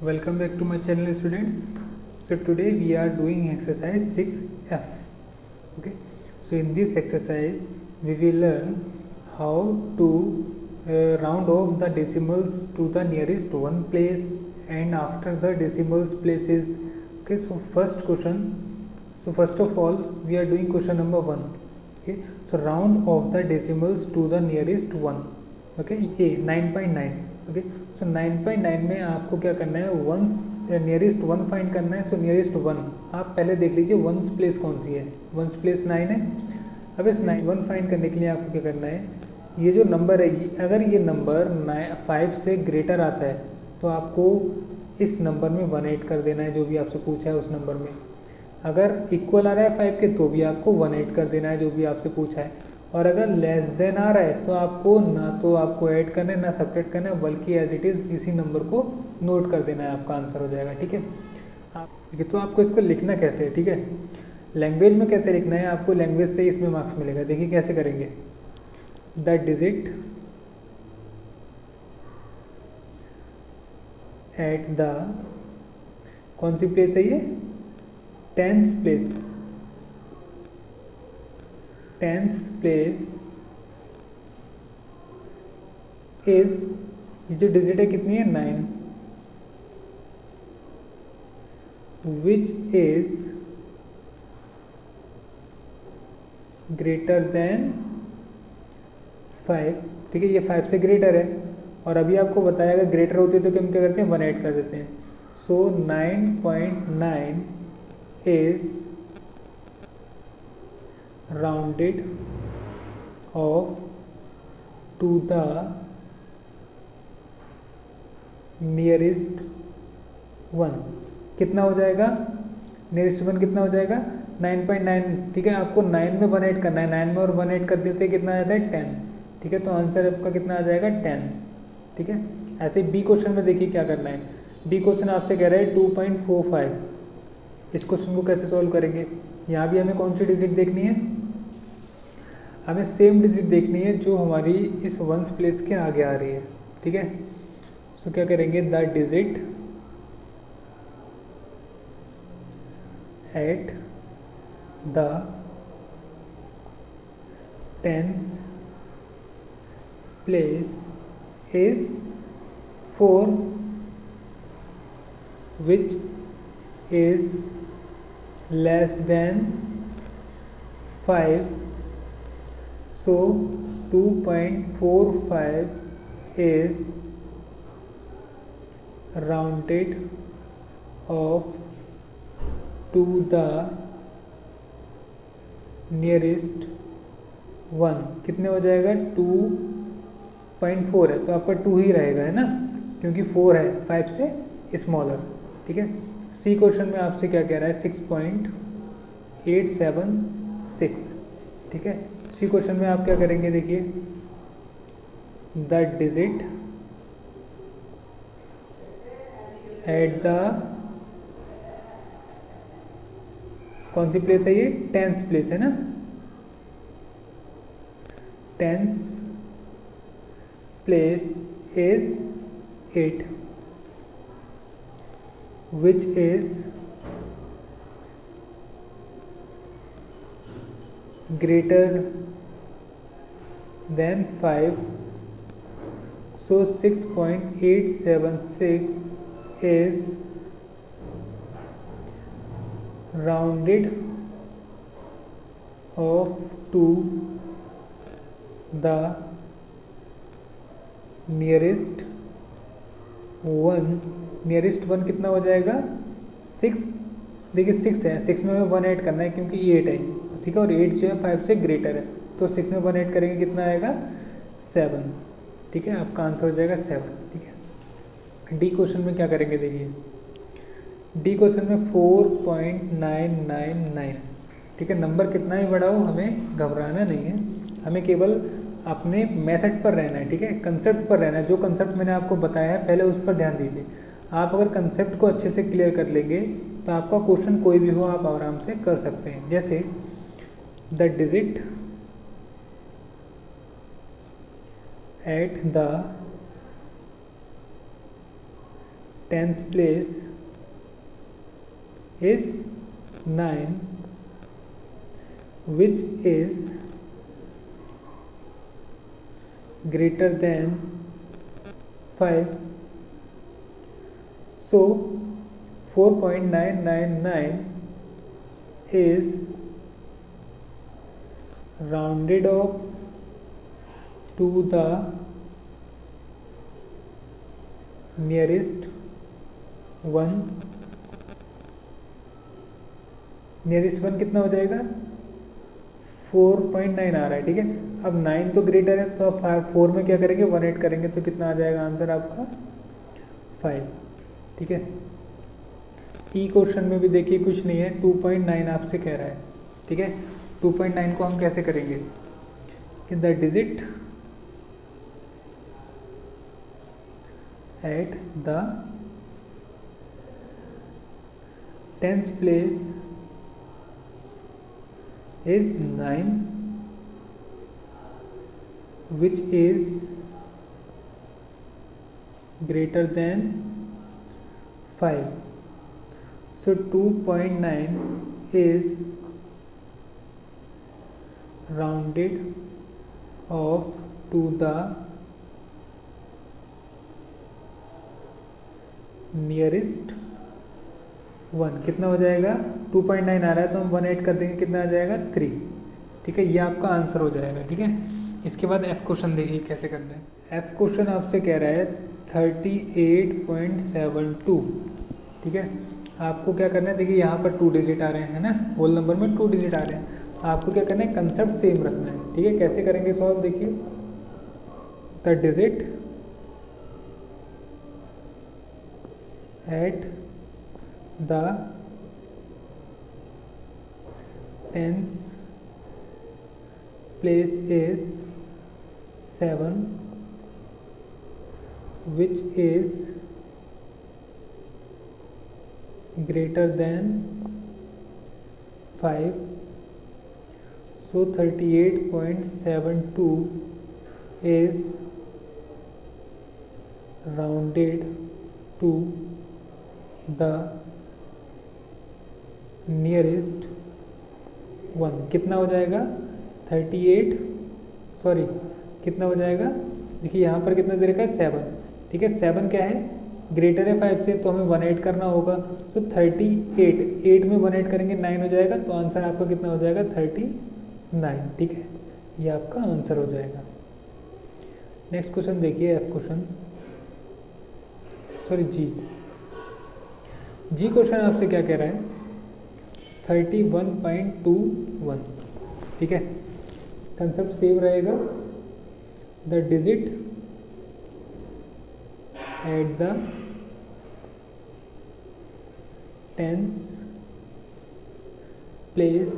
Welcome back to my channel, students. So today we are doing exercise 6F. Okay, so in this exercise we will learn how to round off the decimals to the nearest one place and after the decimals places. Okay, so first of all we are doing question number 1. Okay, so round off the decimals to the nearest one. Okay, ये 9.9. Okay, सो 9.9 में आपको क्या करना है, once nearest one find करना है. सो nearest one आप पहले देख लीजिए वंस प्लेस कौन सी है. वंस प्लेस 9 है. अब इस 9 वन फाइंड करने के लिए आपको क्या करना है, ये जो नंबर है अगर ये नंबर 5 से ग्रेटर आता है तो आपको इस नंबर में 1 ऐड कर देना है, जो भी आपसे पूछा है उस नंबर में. अगर इक्वल आ रहा है 5 के तो भी आपको 1 ऐड कर देना है, जो भी आपसे पूछा है. और अगर लेस देन आ रहा है तो आपको ऐड करना है ना सब्ट्रैक्ट करना है, बल्कि एज इट इज़ इसी नंबर को नोट कर देना है, आपका आंसर हो जाएगा. ठीक है, तो आपको इसको लिखना कैसे है. ठीक है, लैंग्वेज में कैसे लिखना है, आपको लैंग्वेज से इसमें मार्क्स मिलेगा. देखिए कैसे करेंगे. द डिजिट एट द कौन सी प्लेस है ये, tens place. Tens place is, ये जो डिजिट है कितनी है 9, विच इज ग्रेटर देन 5. ठीक है, ये 5 से ग्रेटर है और अभी आपको बताया अगर ग्रेटर होती है तो हम क्या करते हैं 1 ऐड कर देते हैं. सो 9.9 is rounded off to the nearest one. कितना हो जाएगा, नियरेस्ट वन कितना हो जाएगा 9.9. ठीक है, आपको 9 में 1 ऐड करना है. 9 में और 1 ऐड कर देते कितना आ जाता है 10. ठीक है, तो आंसर आपका कितना आ जाएगा 10. ठीक है, ऐसे बी क्वेश्चन में देखिए क्या करना है. बी क्वेश्चन आपसे कह रहा है 2.45. इस क्वेश्चन को कैसे सॉल्व करेंगे, यहाँ भी हमें कौन सी डिजिट देखनी है, हमें सेम डिजिट देखनी है जो हमारी इस वंस प्लेस के आगे आ रही है. ठीक है, सो क्या करेंगे, the digit at the tens place is 4 which is less than 5. So 2.45 is rounded off to the nearest one. कितने हो जाएगा 2.4 है तो आपका 2 ही रहेगा, है ना, क्योंकि 4 है 5 से स्मॉलर. ठीक है, सी क्वेश्चन में आपसे क्या कह रहा है 6.876. ठीक है, सी क्वेश्चन में आप क्या करेंगे, देखिए द डिजिट एट द कौन सी प्लेस है ये, टेंस प्लेस है ना, tens place is 8 which is greater than 5. So 6.876 is rounded off to the nearest one. Nearest one कितना हो जाएगा 6. देखिए 6 है, 6 में 1 ऐड करना है क्योंकि 8 है. ठीक है, और 8 जो है 5 से ग्रेटर है तो 6 में 1 ऐड करेंगे कितना आएगा 7. ठीक है, आपका आंसर हो जाएगा 7. ठीक है, डी क्वेश्चन में क्या करेंगे, देखिए डी क्वेश्चन में 4.999. ठीक है, नंबर कितना ही बड़ा हो हमें घबराना नहीं है, हमें केवल अपने मेथड पर रहना है. ठीक है, कंसेप्ट पर रहना है. जो कंसेप्ट मैंने आपको बताया है पहले उस पर ध्यान दीजिए. आप अगर कंसेप्ट को अच्छे से क्लियर कर लेंगे तो आपका क्वेश्चन कोई भी हो आप आराम से कर सकते हैं. जैसे the digit at the 10th place is 9, which is greater than 5. So 4.999 is rounded off to the nearest one. Nearest one कितना हो जाएगा 4.9 आ रहा है, ठीक है। अब 9 तो ग्रेटर है, तो अब 4 में क्या करेंगे 1 ऐड करेंगे, तो कितना आ जाएगा आंसर आपका 5, ठीक है। ई क्वेश्चन में भी देखिए कुछ नहीं है, 2.9 आपसे कह रहा है, ठीक है। 2.9 को हम कैसे करेंगे कि the digit at the 10th place is 9, which is greater than 5. So 2.9 is rounded off to the nearest 1. कितना हो जाएगा 2.9 आ रहा है, तो हम 1 ऐड कर देंगे, कितना आ जाएगा 3, ठीक है। ये आपका आंसर हो जाएगा, ठीक है। इसके बाद एफ क्वेश्चन देखिए कैसे करना है। एफ क्वेश्चन आपसे कह रहा है 38.72, ठीक है। आपको क्या करना है, देखिए यहाँ पर 2 डिजिट आ रहे हैं ना, होल नंबर में 2 डिजिट आ रहे हैं। आपको क्या करना है, कंसेप्ट सेम रखना है, ठीक है। कैसे करेंगे सॉल्व, देखिए the digit at the 10th place is 7, which is greater than 5. So 38.72 is rounded to the nearest 1. कितना हो जाएगा 38, सॉरी कितना हो जाएगा, देखिए यहाँ पर कितना दे रखा है 7, ठीक है। 7 क्या है, ग्रेटर है 5 से, तो हमें 1 ऐड करना होगा। तो 38 में 1 ऐड करेंगे 9 हो जाएगा, तो आंसर आपका कितना हो जाएगा 39, ठीक है। ये आपका आंसर हो जाएगा। नेक्स्ट क्वेश्चन देखिए एफ क्वेश्चन, सॉरी जी क्वेश्चन आपसे क्या कह रहा है 31.21, ठीक है। कंसेप्ट सेम रहेगा, the digit at the 10th place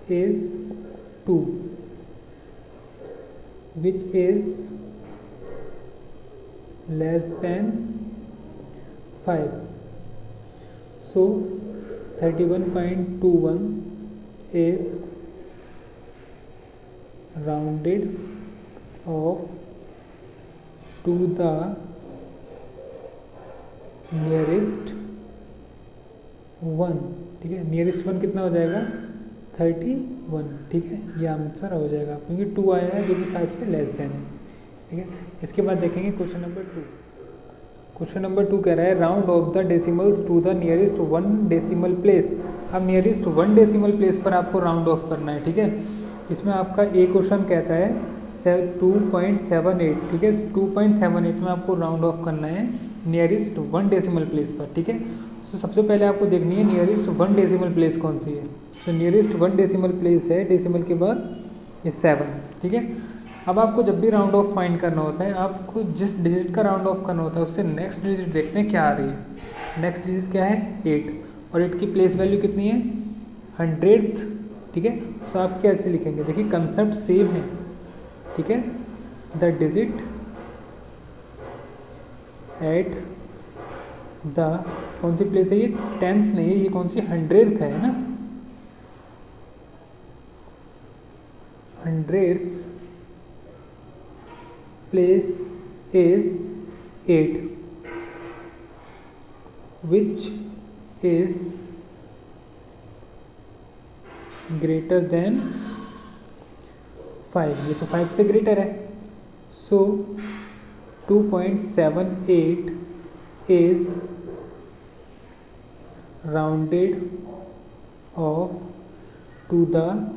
is 2, which is less than 5. So 31.21 is rounded off to the nearest 1, ठीक है। नियरेस्ट 1 कितना हो जाएगा 31, ठीक है। ये आंसर हो जाएगा, क्योंकि 2 आया है जो कि 5 से लेस देन है, ठीक है। इसके बाद देखेंगे क्वेश्चन नंबर 2। क्वेश्चन नंबर 2 कह रहा है round off the decimals to the nearest 1 decimal place. अब नियरेस्ट 1 डेसिमल प्लेस पर आपको राउंड ऑफ करना है, ठीक है। इसमें आपका ए क्वेश्चन कहता है 2.78, ठीक है। 2.78 में आपको राउंड ऑफ करना है नियरेस्ट 1 डेसिमल प्लेस पर, ठीक है। तो सबसे पहले आपको देखनी है नियरेस्ट 1 डेसिमल प्लेस कौन सी है। तो नियरेस्ट 1 डेसिमल प्लेस है डेसिमल के बाद ये 7, ठीक है। अब आपको जब भी राउंड ऑफ फाइंड करना होता है, आपको जिस डिजिट का राउंड ऑफ करना होता है उससे नेक्स्ट डिजिट देखते हैं क्या आ रही है। नेक्स्ट डिजिट क्या है 8, और 8 की प्लेस वैल्यू कितनी है 100th, ठीक है। तो आप कैसे लिखेंगे, देखिए कंसेप्ट सेम है, ठीक है। द डिजिट एट द कौन सी प्लेस है, ये 10th नहीं है, ये कौन सी 100th है ना, 100th place is 8, which is greater than 5, ये तो 5 से ग्रेटर है, सो 2.78 is rounded off to the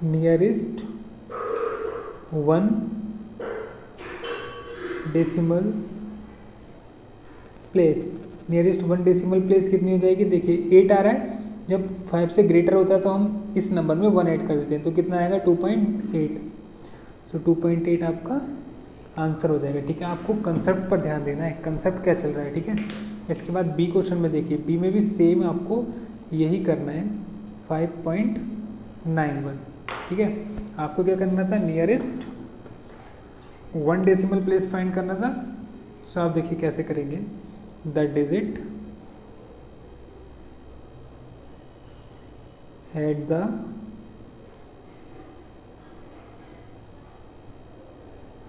nearest 1 decimal place. Nearest 1 decimal place कितनी हो जाएगी, देखिए 8 आ रहा है, जब 5 से ग्रेटर होता है तो हम इस नंबर में 1 ऐड कर देते हैं, तो कितना आएगा 2.8। सो 2.8 आपका आंसर हो जाएगा। ठीक है, आपको कंसेप्ट पर ध्यान देना है, कंसेप्ट क्या चल रहा है। ठीक है, इसके बाद बी क्वेश्चन में देखिए, बी में भी सेम आपको यही करना है 5.91। ठीक है, आपको क्या करना था, नियरेस्ट 1 डेसिमल प्लेस फाइंड करना था। सो आप देखिए कैसे करेंगे, the digit at the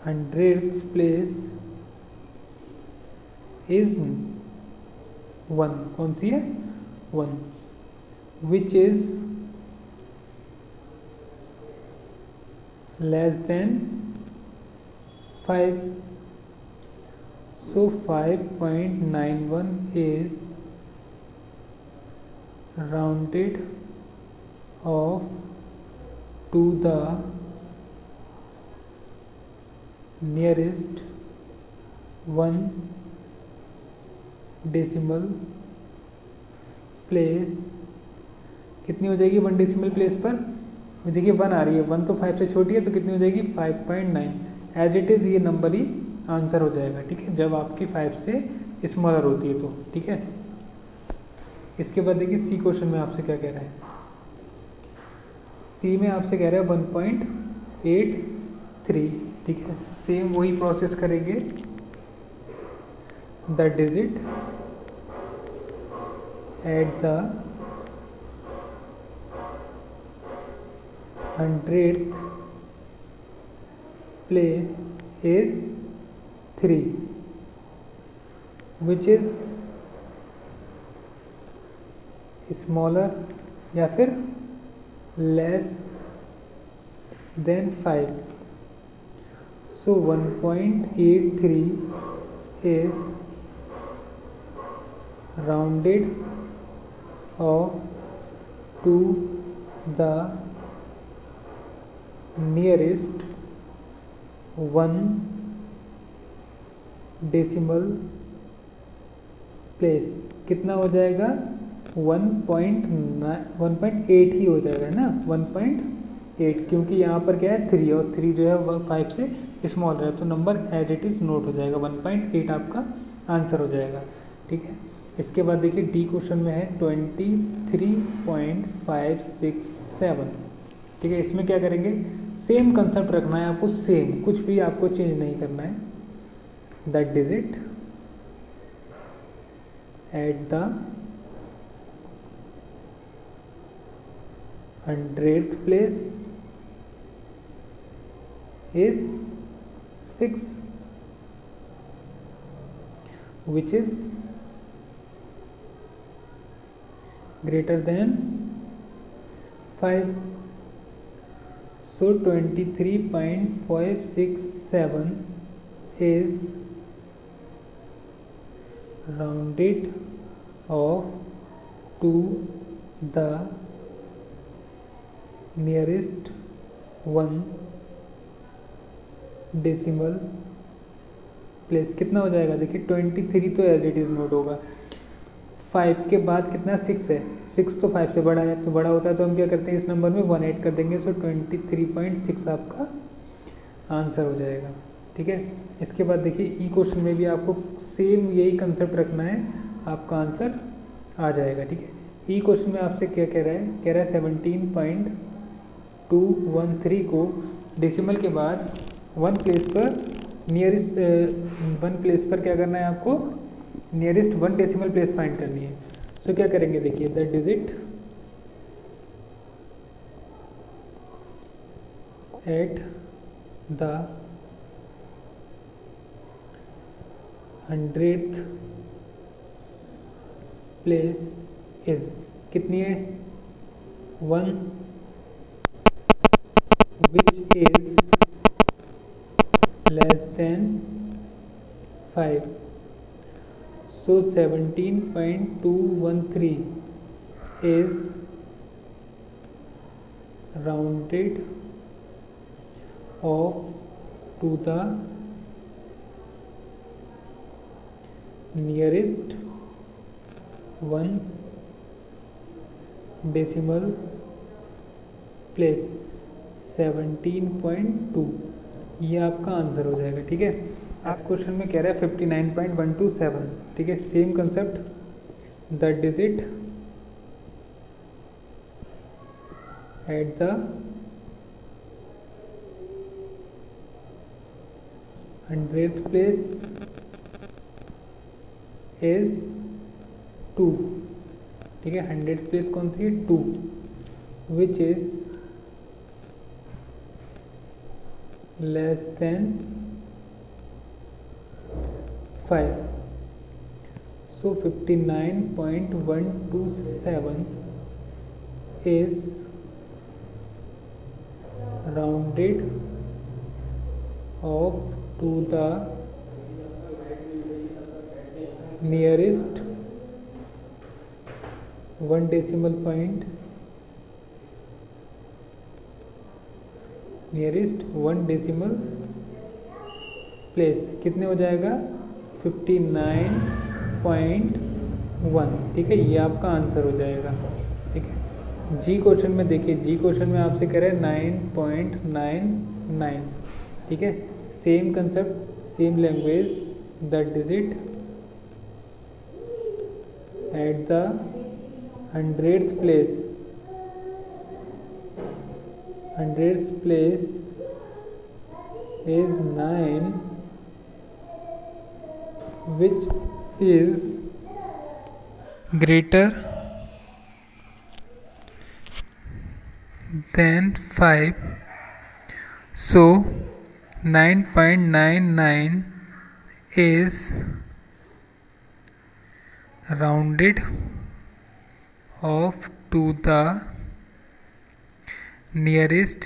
hundreds place is 1, कौन सी है 1, which is less than 5। So 5.91 is rounded off to the nearest 1 decimal place। कितनी हो जाएगी 1 डेसिमल प्लेस पर, देखिए 1 आ रही है, 1 तो 5 से छोटी है, तो कितनी हो जाएगी 5.9। एज इट इज़ ये नंबर ही आंसर हो जाएगा। ठीक है, जब आपकी 5 से स्मॉलर होती है तो। ठीक है, इसके बाद देखिए सी क्वेश्चन में आपसे क्या कह रहा है, सी में आपसे कह रहा है 1.83। ठीक है, सेम वही प्रोसेस करेंगे, the digit at the 100th place is 3, which is smaller या फिर less than 5। So 1.83 is rounded off to the nearest 1 decimal place. कितना हो जाएगा 1.8 ही हो जाएगा ना, 1.8, क्योंकि यहाँ पर क्या है 3 और 3 जो है वह 5 से स्मॉल है, तो number as it is note हो जाएगा, 1.8 आपका आंसर हो जाएगा। ठीक है, इसके बाद देखिए डी क्वेश्चन में है 23.567। ठीक है, इसमें क्या करेंगे, सेम कंसेप्ट रखना है आपको, सेम, कुछ भी आपको चेंज नहीं करना है। The digit at the 100th place is 6, which is greater than 5. So 23.567 is rounded off to the nearest 1 decimal place. कितना हो जाएगा, देखिए 23 तो एज इट इज़ नोट होगा, 5 के बाद कितना 6 है, 6 तो 5 से बड़ा है, तो बड़ा होता है तो हम क्या करते हैं इस नंबर में 1 ऐड कर देंगे। सो 23.6 आपका आंसर हो जाएगा। ठीक है, इसके बाद देखिए ई क्वेश्चन में भी आपको सेम यही कंसेप्ट रखना है, आपका आंसर आ जाएगा। ठीक है, ई क्वेश्चन में आपसे क्या कह रहा है, कह रहा है 17.213 को डेसिमल के बाद 1 प्लेस पर नियरेस्ट 1 प्लेस पर क्या करना है आपको, नियरेस्ट 1 डेसिमल प्लेस फाइंड करनी है। तो क्या करेंगे, देखिए the digit at the 100th place is कितनी है 1 which is less than 5 so 17.213 is rounded off to the nearest 1 decimal place 17.2 ये आपका आंसर हो जाएगा। ठीक है, आप क्वेश्चन में कह रहा है 59.127। ठीक है, same concept, the digit at the 100th place is 2। ठीक है, 100th प्लेस कौन सी है 2 which is less than 5 so 59.127 is rounded off to the nearest 1 decimal point nearest 1 decimal place कितने हो जाएगा 59.1। ठीक है, ये आपका आंसर हो जाएगा। ठीक है, जी क्वेश्चन में देखिए, जी क्वेश्चन में आपसे कह रहे हैं 9.99। ठीक है, same concept, same language, the digit at the 100th place 100th place is 9 which is greater than 5 so 9.99 is rounded off to the nearest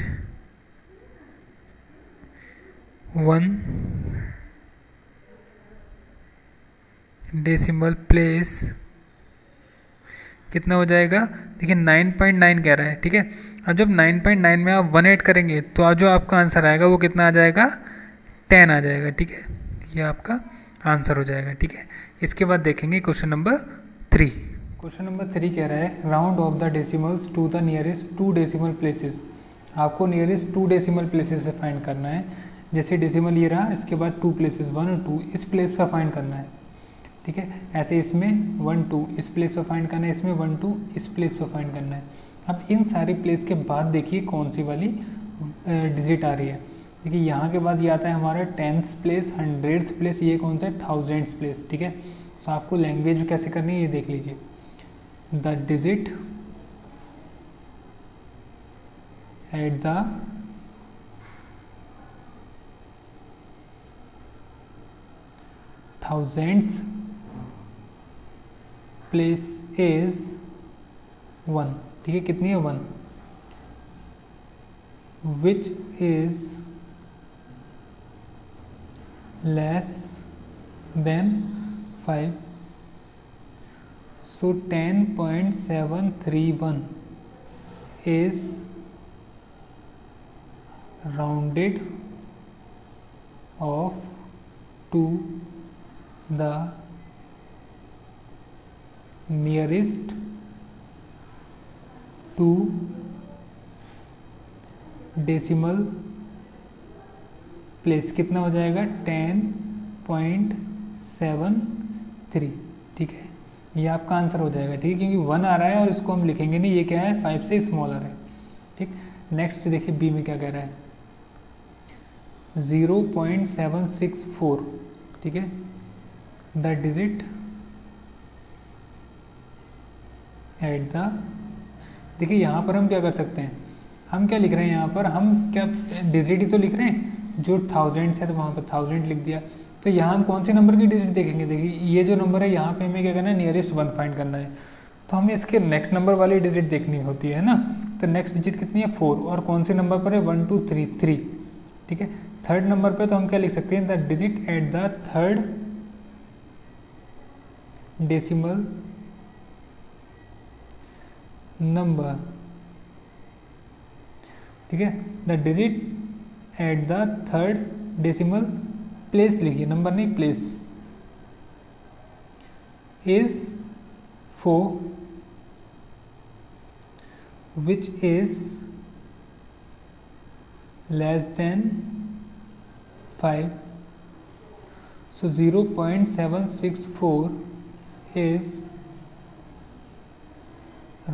1 decimal place कितना हो जाएगा। देखिए 9.9 कह रहा है। ठीक है, अब जब 9.9 में आप 1 ऐड करेंगे तो जो आपका आंसर आएगा वो कितना आ जाएगा 10 आ जाएगा। ठीक है, ये आपका आंसर हो जाएगा। ठीक है, इसके बाद देखेंगे क्वेश्चन नंबर 3। क्वेश्चन नंबर 3 कह रहा है round off the decimals to the nearest 2 decimal places. आपको नियरेस्ट 2 डेसिमल प्लेसेस से फाइंड करना है। जैसे डेसिमल ये रहा, इसके बाद 2 प्लेसेस 1 और 2 इस प्लेस पर फाइंड करना है। ठीक है, ऐसे इसमें 1 2 इस प्लेस पर फाइंड करना है, इसमें 1 2 इस प्लेस पर फाइंड करना है। अब इन सारी प्लेस के बाद देखिए कौन सी वाली डिजिट आ रही है। देखिए यहाँ के बाद ये आता है हमारा 10th प्लेस, 100th प्लेस, ये कौन सा है 1000th प्लेस। ठीक है, तो आपको लैंग्वेज कैसे करनी है ये देख लीजिए। The digit at the 1000th place is 1। ठीक है, कितनी है 1 which is less than 5 so 10.731 is rounded off to the nearest 2 decimal place कितना हो जाएगा 10.73। ठीक है, ये आपका आंसर हो जाएगा। ठीक है, क्योंकि 1 आ रहा है और इसको हम लिखेंगे नहीं, ये क्या है 5 से स्मॉलर है। ठीक, नेक्स्ट देखिए बी में क्या कह रहा है 0.764। ठीक है, द डिजिट एट द, देखिए यहाँ पर हम क्या कर सकते हैं, हम क्या लिख रहे हैं यहाँ पर, हम क्या डिजिट ही तो लिख रहे हैं, जो 1000 है तो वहाँ पर 1000 लिख दिया। तो यहाँ हम कौन सी नंबर की डिजिट देखेंगे, देखिए ये जो नंबर है यहाँ पे हमें क्या करना है, नियरेस्ट 1 फाइंड करना है, तो हमें इसके नेक्स्ट नंबर वाली डिजिट देखनी होती है ना। तो नेक्स्ट डिजिट कितनी है 4, और कौन से नंबर पर है 1 2 3 3, ठीक है। थर्ड नंबर पे तो हम क्या लिख सकते हैं, the digit at the third decimal number, ठीक है। The digit at the third decimal place लिखिए, नंबर नहीं place, is 4 which is less than 5. So 0.764 is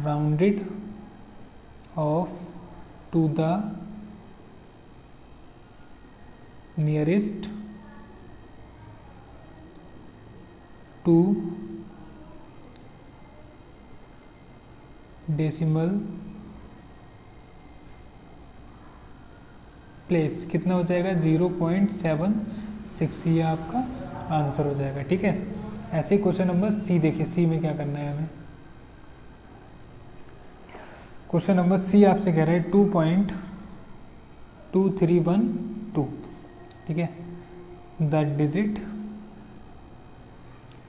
rounded off to the nearest 2 decimal place. कितना हो जाएगा 0.76, ये आपका आंसर हो जाएगा, ठीक है। ऐसे ही क्वेश्चन नंबर सी देखिए, सी में क्या करना है हमें। क्वेश्चन नंबर सी आपसे कह रहा है 2.2312, ठीक है। The digit,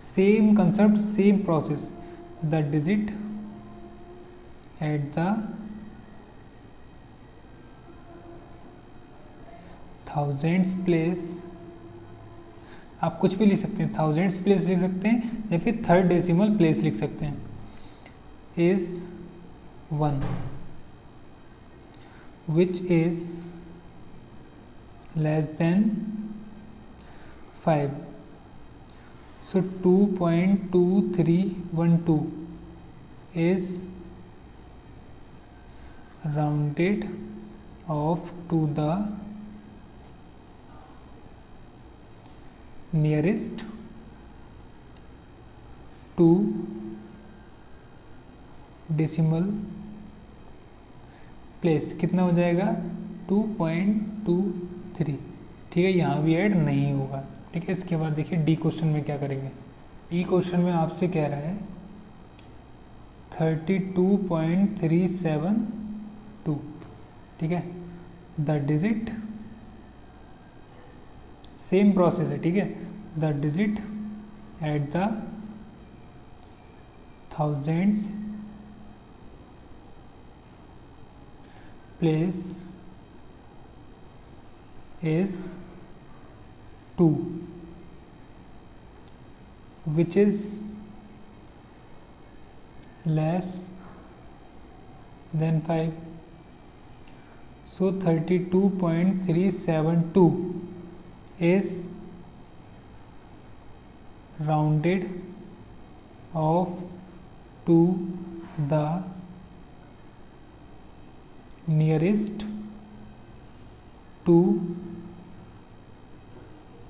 same concept same process, the digit at the thousands place, आप कुछ भी लिख सकते हैं, थाउजेंड्स प्लेस लिख सकते हैं या फिर थर्ड डेसिमल प्लेस लिख सकते हैं, is 1 which is less than 5. So 2.2312 is rounded off to the nearest 2 decimal place. कितना हो जाएगा 2.23, ठीक है। यहाँ भी ऐड नहीं होगा, ठीक है। इसके बाद देखिए डी क्वेश्चन में क्या करेंगे। डी क्वेश्चन में आपसे कह रहा है 32.372, ठीक है। द डिजिट, सेम प्रोसेस है, ठीक है। The digit at the thousands place is 2 which is less than 5. So 32.372 is rounded off to the nearest 2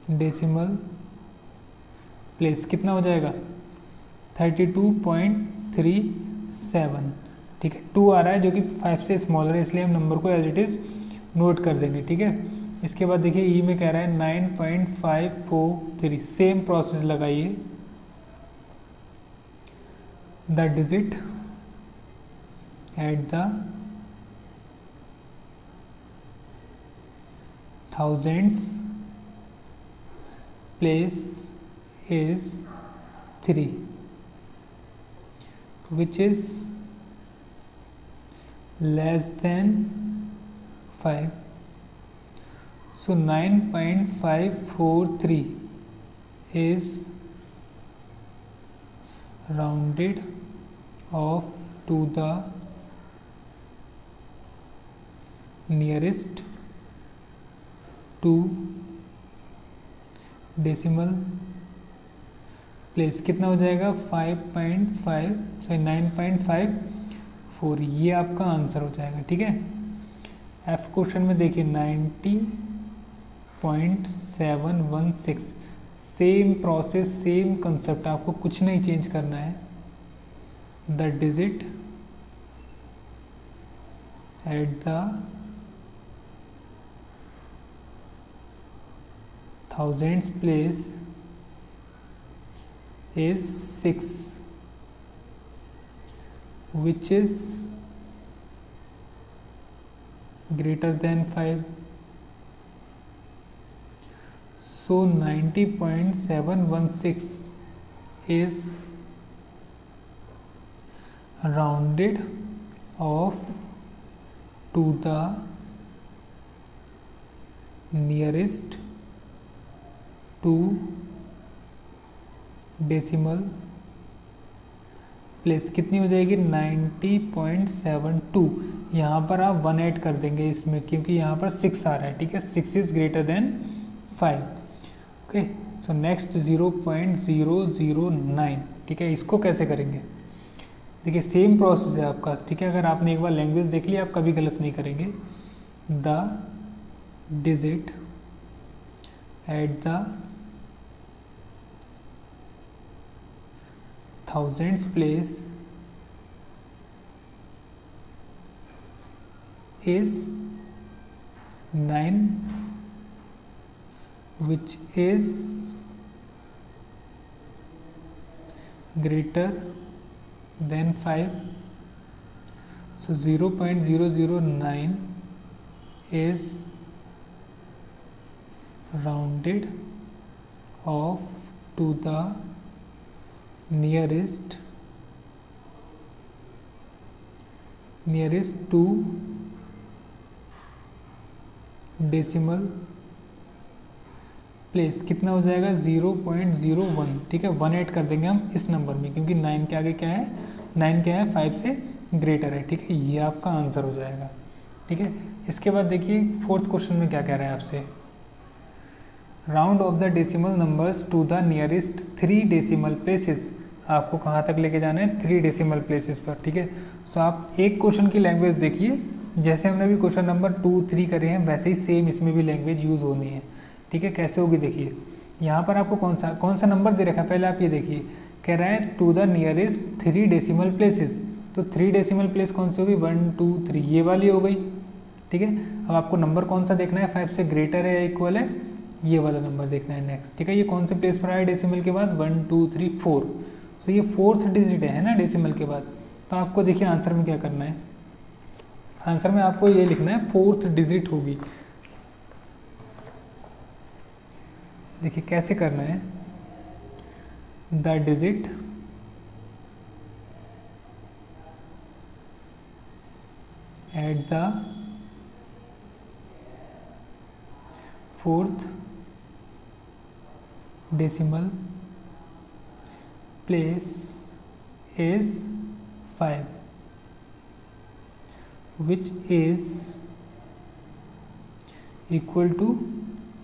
decimal place. कितना हो जाएगा 32.37, ठीक है। 2 आ रहा है जो कि 5 से स्मॉलर है, इसलिए हम नंबर को एज इट इज़ नोट कर देंगे, ठीक है। इसके बाद देखिए ई में कह रहा है 9.543, सेम प्रोसेस लगाइए। The digit at the thousands place is 3 which is less than 5. So 9.543 is rounded off to the nearest 2 decimal place. कितना हो जाएगा 9.54, ये आपका आंसर हो जाएगा, ठीक है। एफ क्वेश्चन में देखिए 90.716, सेम प्रोसेस सेम कंसेप्ट, आपको कुछ नहीं चेंज करना है। The digit at the thousands place is 6 which is greater than 5. So 90.716 is rounded off to the nearest 2 decimal place. कितनी हो जाएगी 90.72। यहाँ पर आप 1 ऐड कर देंगे इसमें, क्योंकि यहाँ पर 6 आ रहा है, ठीक है। 6 is greater than 5। Okay, so next 0.009, ठीक है। इसको कैसे करेंगे, देखिए सेम प्रोसेस है आपका, ठीक है। अगर आपने एक बार लैंग्वेज देख ली, आप कभी गलत नहीं करेंगे। The digit at the thousands place is 9 which is greater than 5. So 0.009 is rounded off to the nearest 2 decimal place. कितना हो जाएगा 0.01, ठीक है। 1 ऐड कर देंगे हम इस नंबर में, क्योंकि 9 के आगे क्या है, 9 क्या है 5 से ग्रेटर है, ठीक है। ये आपका आंसर हो जाएगा, ठीक है। इसके बाद देखिए 4th क्वेश्चन में क्या कह रहा है आपसे, round off the decimal numbers to the nearest 3 decimal places. आपको कहाँ तक लेके जाना है, 3 डेसिमल प्लेसेस पर, ठीक है। सो आप एक क्वेश्चन की लैंग्वेज देखिए, जैसे हमने भी क्वेश्चन नंबर 2, 3 करे हैं, वैसे ही सेम इसमें भी लैंग्वेज यूज़ होनी है, ठीक है। कैसे होगी देखिए, यहाँ पर आपको कौन सा नंबर दे रखा है, पहले आप ये देखिए, कह रहा है to the nearest 3 decimal places. तो 3 डेसिमल प्लेस कौन सी होगी, 1 2 3, ये वाली हो गई, ठीक है। अब आपको नंबर कौन सा देखना है, 5 से ग्रेटर है या इक्वल है, ये वाला नंबर देखना है नेक्स्ट, ठीक है। ये कौन से प्लेस पर आया डेसिमल के बाद, 1 2 3 4। तो ये 4th डिजिट है ना डेसिमल के बाद। तो आपको देखिए आंसर में क्या करना है, आंसर में आपको ये लिखना है 4th डिजिट होगी। देखिए कैसे करना है, the digit at the 4th decimal place is 5 which is equal to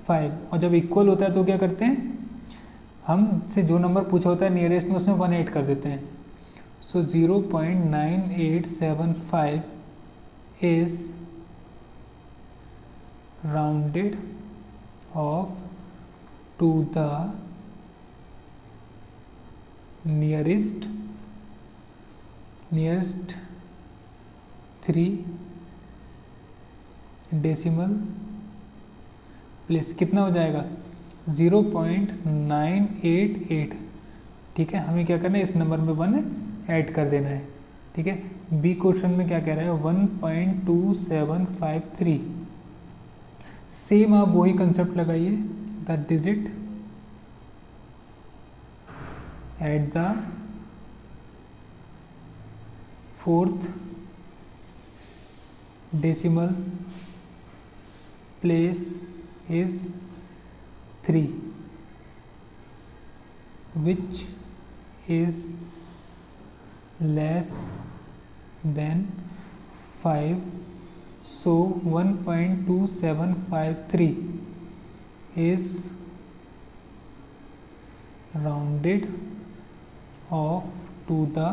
5। और जब इक्वल होता है तो क्या करते हैं, हमसे जो नंबर पूछा होता है नियरेस्ट में, उसमें 1 ऐड कर देते हैं। सो 0.9875 is rounded off to the nearest 3 decimal place. कितना हो जाएगा 0.988, ठीक है। हमें क्या करना है, इस नंबर में 1 ऐड कर देना है, ठीक है। बी क्वेश्चन में क्या कह रहा है, 1.2753। सेम आप वही कंसेप्ट लगाइए, the digit at the 4th decimal place is 3 which is less than 5. So 1.2753 is rounded off to the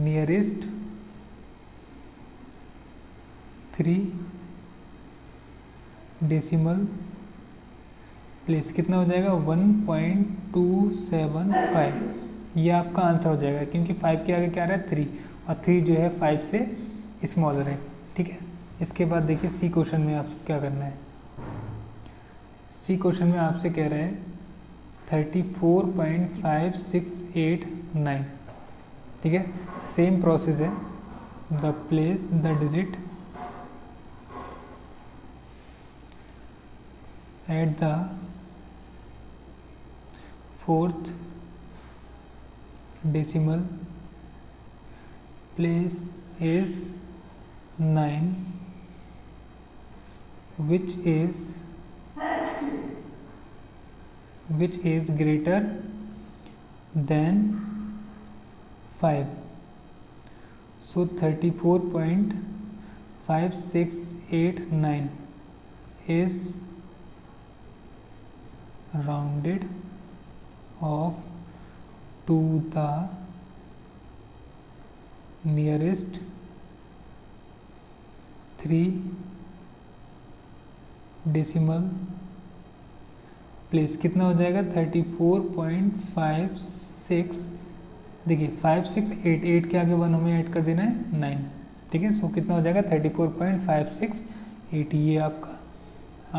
nearest 3 decimal place. कितना हो जाएगा 1.275। ये आपका आंसर हो जाएगा, क्योंकि 5 के आगे क्या रहा है 3, और 3 जो है 5 से स्मॉलर है, ठीक है। इसके बाद देखिए सी क्वेश्चन में आपको क्या करना है। सी क्वेश्चन में आपसे कह रहा है 34.5689, ठीक है। सेम प्रोसेस है, the place the digit at the fourth decimal place is 9, which is greater than 5. So 34.5689 is rounded off to the nearest 3 decimal place. कितना हो जाएगा 34.56, देखिए 5688 के आगे 1 हमें ऐड कर देना है 9, ठीक है। सो कितना हो जाएगा 34.568, ये आपका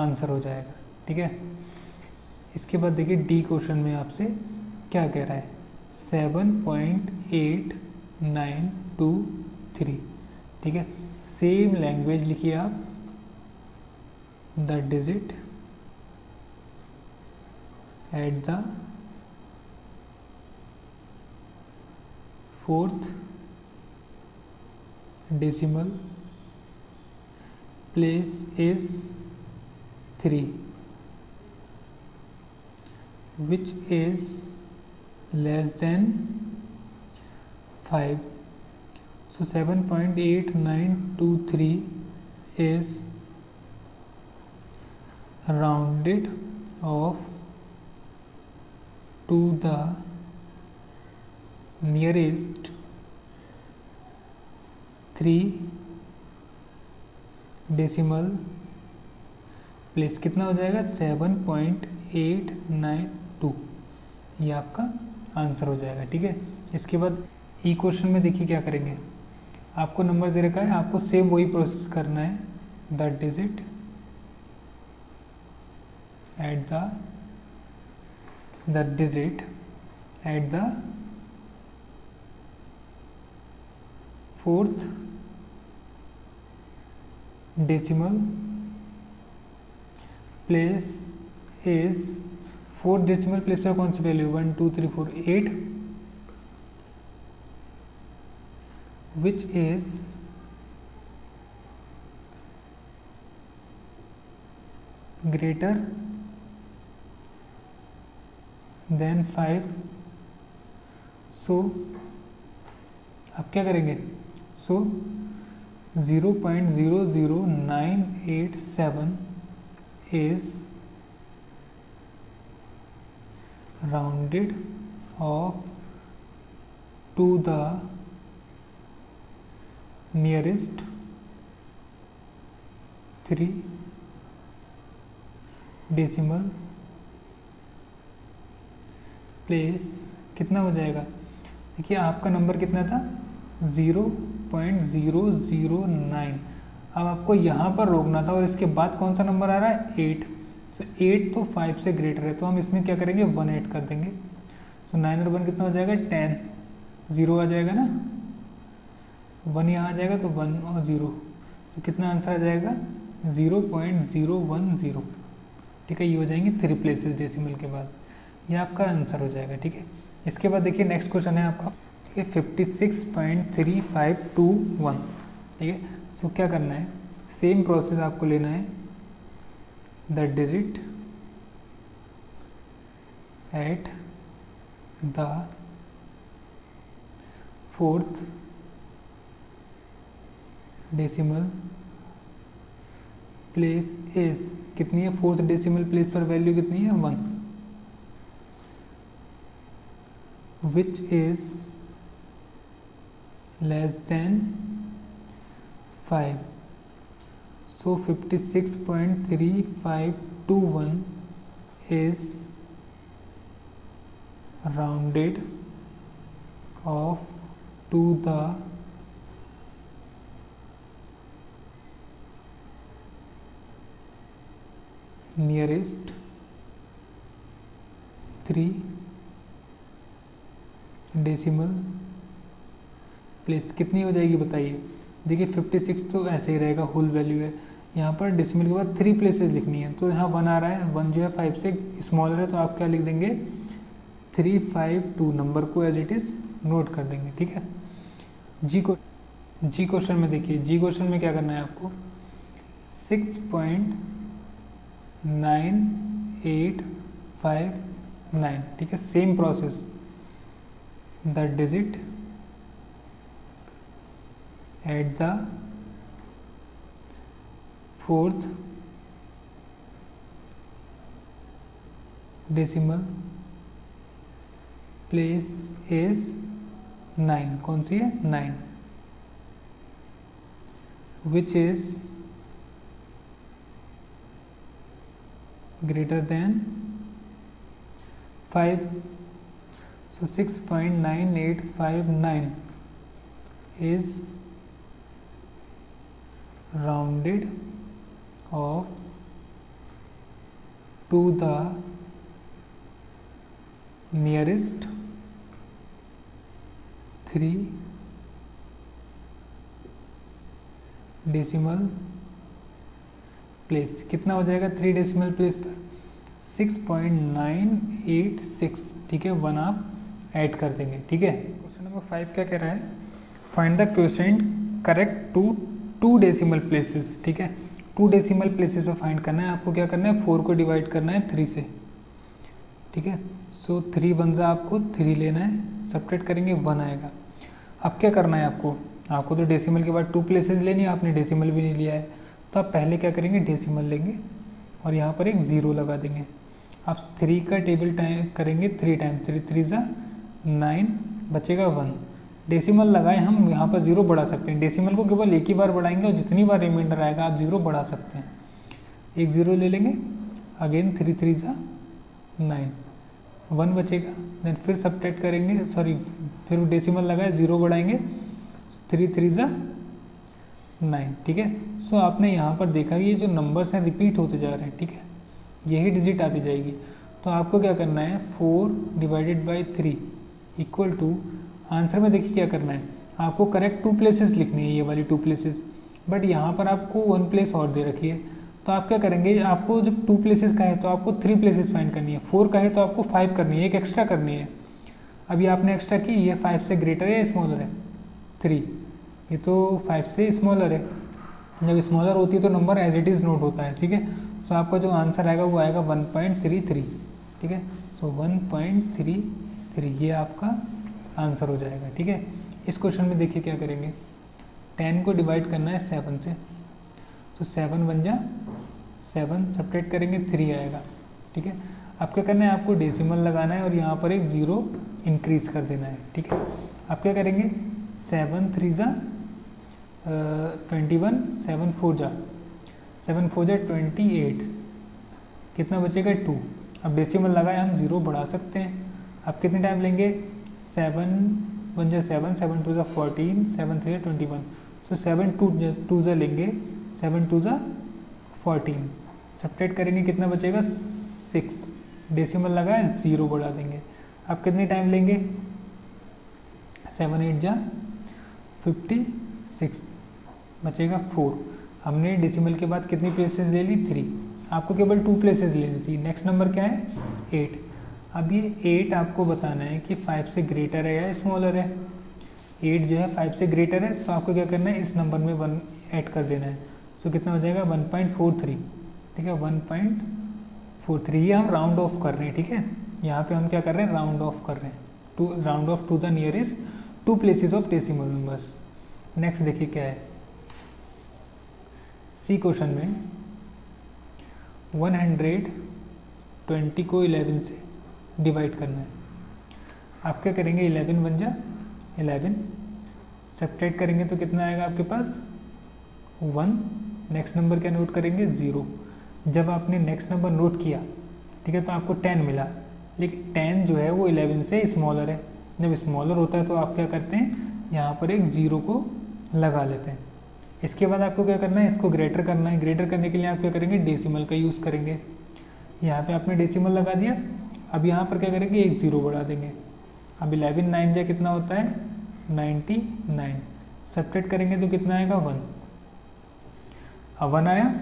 आंसर हो जाएगा, ठीक है। इसके बाद देखिए डी क्वेश्चन में आपसे क्या कह रहा है 7.8923, ठीक है। सेम लैंग्वेज लिखिए आप, the digit at the fourth decimal place is 3, which is less than 5. So 7.8923 is rounded off to the nearest 3 decimal place. कितना हो जाएगा 7.892, ये आपका आंसर हो जाएगा, ठीक है। इसके बाद ई क्वेश्चन में देखिए क्या करेंगे, आपको नंबर दे रखा है, आपको सेम वही प्रोसेस करना है, the digit at the fourth decimal place is, fourth decimal place पर कौन सी value 1 2 3 4 8, which is greater than 5. सो आप क्या करेंगे, सो 0.00987 is rounded off to the nearest 3 decimal place. कितना हो जाएगा, देखिए आपका नंबर कितना था 0.009, अब आपको यहाँ पर रोकना था और इसके बाद कौन सा नंबर आ रहा है 8, सो 8 तो 5 से ग्रेटर है, तो हम इसमें क्या करेंगे 1 ऐड कर देंगे। सो 9 और 1 कितना हो जाएगा 10, 0 आ जाएगा ना, 1 यहाँ आ जाएगा तो 1 और 0, तो कितना आंसर आ जाएगा 0.010, ठीक है। ये हो जाएंगे 3 प्लेसेस डेसिमल के बाद, ये आपका आंसर हो जाएगा, ठीक है। इसके बाद देखिए नेक्स्ट क्वेश्चन है आपका, ठीक है 56.3521, ठीक है। सो क्या करना है, सेम प्रोसेस आपको लेना है, the digit at the fourth decimal place is, कितनी है फोर्थ डेसिमल प्लेस पर वैल्यू कितनी है 1, which is less than 5. So 56.3521 is rounded off to the nearest 3 decimal place कितनी हो जाएगी बताइए। देखिए 56 तो ऐसे ही रहेगा, होल वैल्यू है। यहाँ पर डेसिमल के बाद 3 प्लेसेस लिखनी है, तो यहाँ 1 आ रहा है, 1 जो है 5 से स्मॉलर है, तो आप क्या लिख देंगे 352 नंबर को एज इट इज़ नोट कर देंगे। ठीक है। जी क्वेश्चन में देखिए, जी क्वेश्चन में क्या करना है आपको 6.9859। ठीक है, same process, the digit at the 4th decimal place is 9। कौन सी है 9, which is greater than 5। so 6.9859 is rounded off to the nearest 3 decimal place. कितना हो जाएगा 3 डेसिमल प्लेस पर 6.986। ठीक है, 1 आप ऐड कर देंगे। ठीक है। क्वेश्चन नंबर 5 क्या कह रहा है, find the quotient correct to 2 decimal places. ठीक है, 2 डेसिमल प्लेसेस में फाइंड करना है आपको। क्या करना है 4 को डिवाइड करना है 3 से। ठीक है, सो 3 1 आपको 3 लेना है, सब्ट्रैक्ट करेंगे 1 आएगा। अब क्या करना है आपको तो डेसिमल के बाद 2 प्लेसेस लेनी है, आपने डेसिमल भी नहीं लिया है, तो आप पहले क्या करेंगे डेसिमल लेंगे और यहाँ पर एक 0 लगा देंगे। आप 3 का टेबल टाइम करेंगे 3 टाइम, 3 3 9, बचेगा 1। डेसिमल लगाए हम, यहाँ पर 0 बढ़ा सकते हैं। डेसिमल को केवल एक ही बार बढ़ाएंगे और जितनी बार रिमाइंडर आएगा आप 0 बढ़ा सकते हैं। एक 0 ले लेंगे, अगेन 3 3 9, 1 बचेगा। देन फिर सब्ट्रैक्ट करेंगे, फिर डेसिमल लगाए 0 बढ़ाएंगे, 3 3 9। ठीक है, सो आपने यहाँ पर देखा कि ये जो नंबर्स हैं रिपीट होते जा रहे हैं। ठीक है, यही डिजिट आती जाएगी। तो आपको क्या करना है 4 divided by 3 equal to, answer में देखिए क्या करना है, आपको करेक्ट 2 प्लेसेस लिखनी है, ये वाली 2 प्लेसेस, बट यहाँ पर आपको 1 प्लेस और दे रखी है। तो आप क्या करेंगे, आपको जब 2 प्लेसेस का है तो आपको 3 प्लेसेस फाइंड करनी है, 4 का है तो आपको 5 करनी है, एक एक्स्ट्रा करनी है। अभी आपने एक्स्ट्रा की, ये 5 से ग्रेटर है या स्मॉलर है 3, ये तो 5 से स्मॉलर है। जब स्मॉलर होती है तो number as it is note होता है। ठीक है, सो आपका जो आंसर आएगा वो आएगा 1.33। ठीक है, सो 1.33 ये आपका आंसर हो जाएगा। ठीक है, इस क्वेश्चन में देखिए क्या करेंगे, 10 को डिवाइड करना है 7 से, तो 7 बन जा 7, सब्ट्रैक्ट करेंगे 3 आएगा। ठीक है, अब क्या करना है, आपको डेसिमल लगाना है और यहाँ पर एक 0 इंक्रीज कर देना है। ठीक है, आप क्या करेंगे 7 3 21, 7 4 28, कितना बचेगा 2। अब डेसिमल लगाए हम 0 बढ़ा सकते हैं। अब कितने टाइम लेंगे 7 1 7, 7 2 14, 7 3 21, सो 7 2 लेंगे, 7 2 14, सब्ट्रैक्ट करेंगे कितना बचेगा 6, डेसिमल लगाए 0 बढ़ा देंगे। अब कितने टाइम लेंगे 7 8 56, बचेगा 4। हमने डेसिमल के बाद कितनी प्लेसेस ले ली 3, आपको केवल 2 प्लेसेस लेनी थी। नेक्स्ट नंबर क्या है 8। अब ये 8 आपको बताना है कि 5 से ग्रेटर है या स्मॉलर है। 8 जो है 5 से ग्रेटर है, तो आपको क्या करना है इस नंबर में 1 ऐड कर देना है। सो कितना हो जाएगा 1.43। ठीक है, 1.43, ये हम राउंड ऑफ कर रहे हैं। ठीक है, यहाँ पे हम क्या कर रहे हैं राउंड ऑफ कर रहे हैं, to round off to the nearest 2 places of decimal numbers. Next देखिए क्या है, सी क्वेश्चन में 120 को 11 से डिवाइड करना है। आप क्या करेंगे 11 बन जा 11, सब्ट्रैक्ट करेंगे तो कितना आएगा आपके पास 1। नेक्स्ट नंबर क्या नोट करेंगे 0। जब आपने नेक्स्ट नंबर नोट किया, ठीक है, तो आपको 10 मिला, लेकिन 10 जो है वो 11 से स्मॉलर है। जब स्मॉलर होता है तो आप क्या करते हैं यहाँ पर एक 0 को लगा लेते हैं। इसके बाद आपको क्या करना है इसको ग्रेटर करना है। ग्रेटर करने के लिए आप क्या करेंगे डेसिमल का यूज़ करेंगे। यहाँ पे आपने डेसिमल लगा दिया। अब यहाँ पर क्या करेंगे, एक ज़ीरो बढ़ा देंगे। अब 11 9 जा कितना होता है 99, सब्ट्रैक्ट करेंगे तो कितना आएगा 1। अब 1 आया।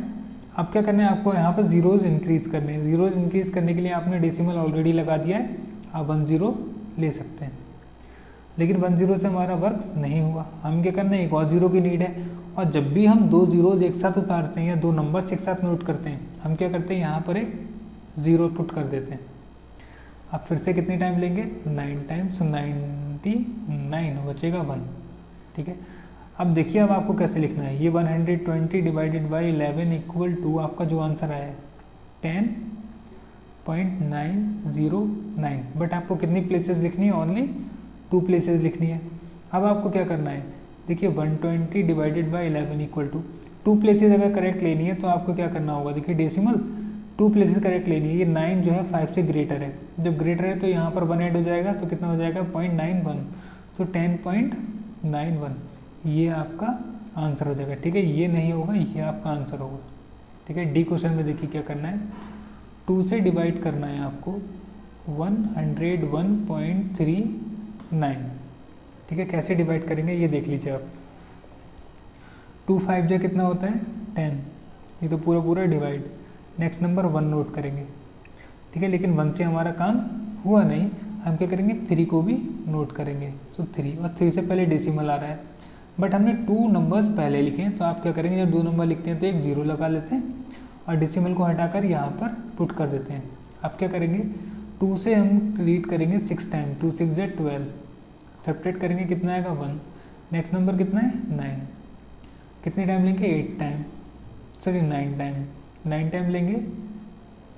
अब क्या करना है आपको, यहाँ पर ज़ीरोज़ इंक्रीज़ करने हैं। ज़ीरोज़ इंक्रीज़ करने के लिए आपने डेसिमल ऑलरेडी लगा दिया है, आप 10 ले सकते हैं। लेकिन 10 से हमारा वर्क नहीं हुआ, हम क्या करना है, एक और ज़ीरो की नीड है। और जब भी हम दो ज़ीरोज़ एक साथ उतारते हैं या दो नंबर्स एक साथ नोट करते हैं, हम क्या करते हैं, यहाँ पर एक ज़ीरो पुट कर देते हैं। अब फिर से कितनी टाइम लेंगे, 9 टाइम्स, 99 बचेगा 1। ठीक है, अब देखिए अब आपको कैसे लिखना है। ये 120 डिवाइडेड बाई 11 इक्वल टू आपका जो आंसर आया है 10.909। बट आपको कितनी प्लेसेस लिखनी है, ओनली 2 प्लेसेस लिखनी है। अब आपको क्या करना है, देखिए 120 divided by 11 equal to 2 places अगर करेक्ट लेनी है तो आपको क्या करना होगा, देखिए डेसिमल 2 प्लेसेस करेक्ट लेनी है। ये 9 जो है 5 से ग्रेटर है, जब ग्रेटर है तो यहाँ पर 1 ऐड हो जाएगा तो कितना हो जाएगा 0.91, तो 10.91 ये आपका आंसर हो जाएगा। ठीक है, ये नहीं होगा, ये आपका आंसर होगा। ठीक है, डी क्वेश्चन में देखिए क्या करना है, 2 से डिवाइड करना है आपको 101.39। ठीक है, कैसे डिवाइड करेंगे ये देख लीजिए आप। 2 5 जा कितना होता है 10, ये तो पूरा पूरा डिवाइड। नेक्स्ट नंबर 1 नोट करेंगे। ठीक है, लेकिन 1 से हमारा काम हुआ नहीं, हम क्या करेंगे 3 को भी नोट करेंगे। सो 3, और 3 से पहले डेसिमल आ रहा है, बट हमने 2 नंबर्स पहले लिखे हैं, तो आप क्या करेंगे, जब 2 नंबर लिखते हैं तो एक ज़ीरो लगा लेते हैं और डेसिमल को हटाकर यहाँ पर पुट कर देते हैं। अब क्या करेंगे, 2 से हम रीड करेंगे 6 टाइम, 2 6 या 12, सब्ट्रैक्ट करेंगे कितना आएगा 1। नेक्स्ट नंबर कितना है 9, कितने टाइम लेंगे 8 टाइम, सॉरी 9 टाइम, 9 टाइम लेंगे,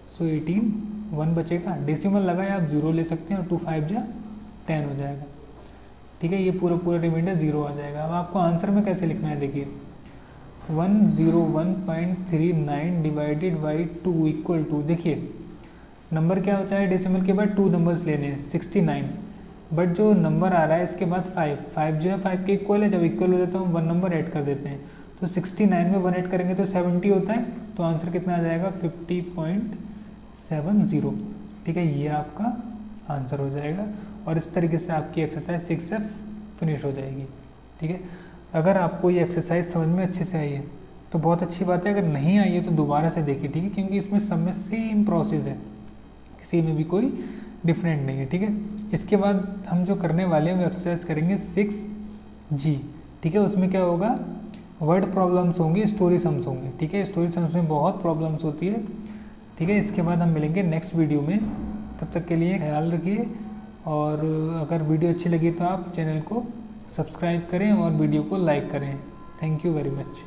सो 18, 1 बचेगा। डेसिमल लगाए आप 0 ले सकते हैं और 2 5 जा 10 हो जाएगा। ठीक है, ये पूरा पूरा रिमाइंडर 0 आ जाएगा। अब आपको आंसर में कैसे लिखना है, देखिए 101.39 डिवाइडेड बाई 2 इक्वल टू, देखिए नंबर क्या बचा है, डेसिमल के बाद 2 नंबर्स लेने हैं 69, बट जो नंबर आ रहा है इसके बाद 5 जो है 5 के इक्वल है, जब इक्वल हो जाता है हम 1 नंबर ऐड कर देते हैं, तो 69 में 1 ऐड करेंगे तो 70 होता है, तो आंसर कितना आ जाएगा 50.70। ठीक है, ये आपका आंसर हो जाएगा। और इस तरीके से आपकी एक्सरसाइज 6F फिनिश हो जाएगी। ठीक है, अगर आपको ये एक्सरसाइज समझ में अच्छे से आई है तो बहुत अच्छी बात है, अगर नहीं आई है तो दोबारा से देखिए। ठीक है, क्योंकि इसमें सब में सेम प्रोसेस है, किसी में भी कोई डिफरेंट नहीं है। ठीक है, इसके बाद हम जो करने वाले हैं वो एक्सरसाइज करेंगे 6G। ठीक है, उसमें क्या होगा, वर्ड प्रॉब्लम्स होंगी, स्टोरी सम्स होंगे। ठीक है, स्टोरी सम्स में बहुत प्रॉब्लम्स होती है। ठीक है, इसके बाद हम मिलेंगे नेक्स्ट वीडियो में, तब तक के लिए ख्याल रखिए। और अगर वीडियो अच्छी लगी तो आप चैनल को सब्सक्राइब करें और वीडियो को लाइक करें। Thank you very much.